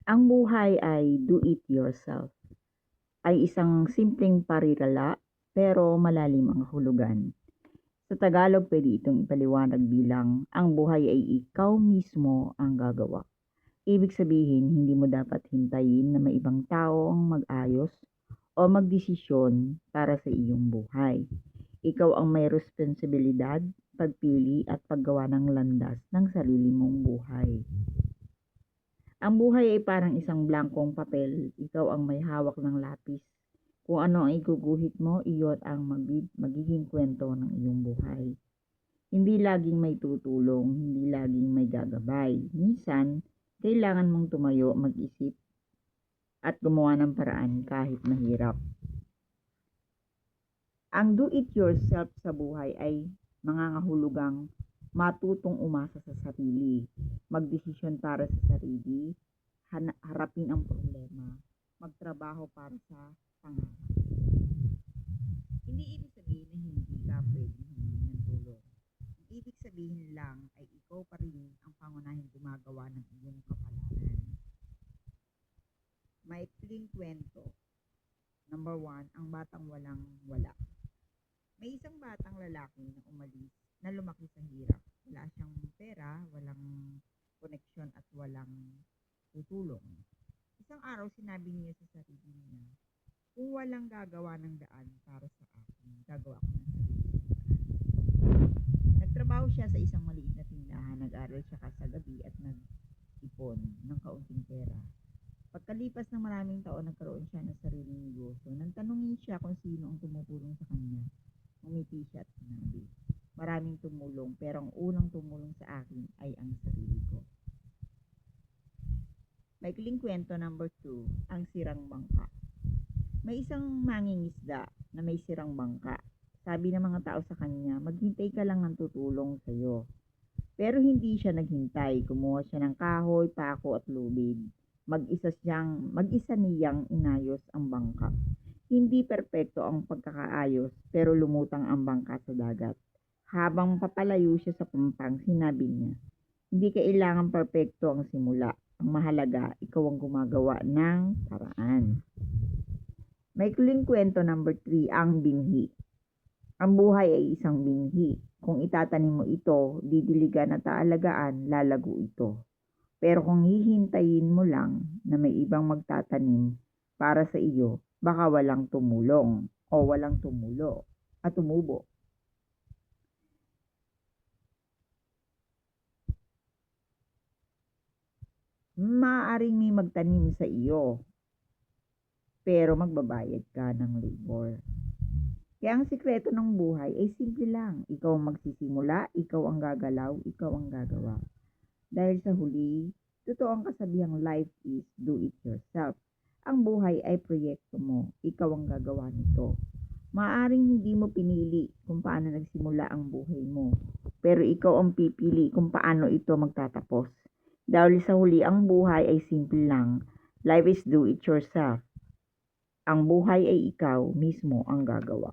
Ang buhay ay do it yourself. Ay isang simpleng parirala pero malalim ang hulugan. Sa Tagalog, pwede itong ipaliwanag bilang ang buhay ay ikaw mismo ang gagawa. Ibig sabihin, hindi mo dapat hintayin na may ibang tao ang mag-ayos o magdesisyon para sa iyong buhay. Ikaw ang may responsibilidad, pagpili at paggawa ng landas ng sarili mong buhay. Ang buhay ay parang isang blankong papel. Ikaw ang may hawak ng lapis. Kung ano ang iguguhit mo, iyon ang magiging kwento ng iyong buhay. Hindi laging may tutulong, hindi laging may gagabay. Minsan, kailangan mong tumayo, mag-isip, at gumawa ng paraan kahit mahirap. Ang do-it-yourself sa buhay ay mangangahulugang matutong umasa sa sarili, magdesisyon para sa sarili, harapin ang problema, magtrabaho para sa pangarap. Hindi ibig sabihin na hindi ka pwedeng humingi ng tulong. Ang ibig sabihin lang ay ikaw pa rin ang pangunahing gumagawa ng iyong kapalaran. Maikling kwento. Number 1, ang batang walang wala. May isang batang lalaki na umalis na lumaki sa hirap. Wala siyang pera, walang koneksyon at walang tutulong. Isang araw sinabi niya sa sarili niya, kung walang gagawa ng daan para sa akin, gagawa ko ng sarili kong daan. Nagtrabaho siya sa isang maliit na tindahan, nag-aral siya sa gabi at nag-ipon ng kaunting pera. Pagkalipas ng maraming taon, nagkaroon siya ng sariling negosyo. Nang tanungin siya kung sino ang tumutulong sa kanya, umiti siya at sinabi, maraming tumulong pero ang unang tumulong sa akin ay ang sarili ko. Maikling kwento number 2, ang sirang bangka. May isang mangingisda na may sirang bangka. Sabi ng mga tao sa kanya, maghintay ka lang ng tutulong sa iyo. Pero hindi siya naghintay. Kumuha siya ng kahoy, pako at lubid. Mag-isa niyang inayos ang bangka. Hindi perpekto ang pagkakaayos, pero lumutang ang bangka sa dagat. Habang papalayo siya sa pampang, sinabi niya, hindi kailangan perpekto ang simula. Ang mahalaga, ikaw ang gumagawa ng paraan. Maikling kwento number 3, ang binhi. Ang buhay ay isang binhi. Kung itatanim mo ito, didiligan at aalagaan, lalago ito. Pero kung hihintayin mo lang na may ibang magtatanim para sa iyo, baka walang tumulong o walang tumulo at tumubo. Maaaring may magtanim sa iyo, pero magbabayad ka ng labor. Kaya ang sikreto ng buhay ay simple lang. Ikaw ang magsisimula, ikaw ang gagalaw, ikaw ang gagawa. Dahil sa huli, totoo ang kasabihang life is do it yourself. Ang buhay ay proyekto mo, ikaw ang gagawa nito. Maaaring hindi mo pinili kung paano nagsimula ang buhay mo, pero ikaw ang pipili kung paano ito magtatapos. Dahil sa huli, ang buhay ay simple lang. Life is do it yourself. Ang buhay ay ikaw mismo ang gagawa.